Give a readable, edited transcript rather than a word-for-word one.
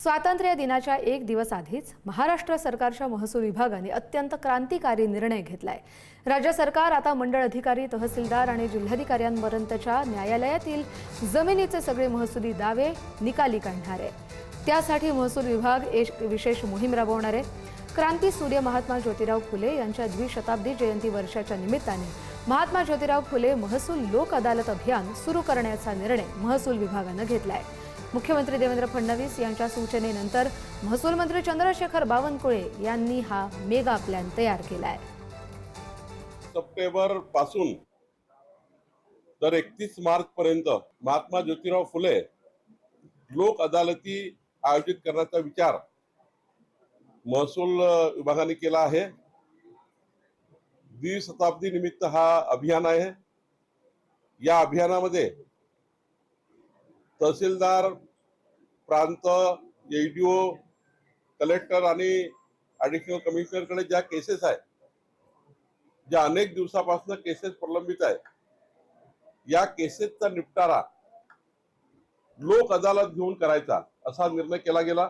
स्वातंत्र्य दिनाच्या एक दिवस आधीच महाराष्ट्र सरकारच्या महसूल विभागाने अत्यंत क्रांतिकारी निर्णय घेतलाय। राज्य सरकार आता मंडळ अधिकारी, तहसीलदार आणि जिल्हाधिकाऱ्यांपर्यंतच्या न्यायालयातील जमिनीचे सगळे महसुली दावे निकाली काढणार आहे। त्यासाठी महसूल विभाग एक विशेष मोहीम राबवणार आहे। क्रांती सूर्य महात्मा ज्योतिराव फुले यांच्या द्विशताब्दी जयंती वर्षाच्या निमित्ताने महात्मा ज्योतिराव फुले महसूल लोक अदालत अभियान सुरू करण्याचा निर्णय महसूल विभागाने घेतलाय। मुख्यमंत्री देवेंद्र फडणवीस यांच्या सूचनेनंतर महसूल मंत्री चंद्रशेखर बावनकुळे यांनी हा मेगा प्लॅन तयार केलाय। सप्टेंबर पासून तर 31 मार्च पर्यंत महात्मा ज्योतिराव फुले लोक अदालती आयोजित करण्याचा विचार महसूल विभागाने केला आहे। द्विशताब्दी निमित्त हा अभियान आहे। या अभियानामध्ये तहसीलदार, प्रांत, एडीओ, कलेक्टर आणि ॲडिशनल कमिशनरकडे ज्या केसेस आहेत, ज्या अनेक दिवसापासून केसेस प्रलंबित आहेत, या केसेसचा निपटारा लोक अदालत घेऊन करायचा असा निर्णय केला गेला।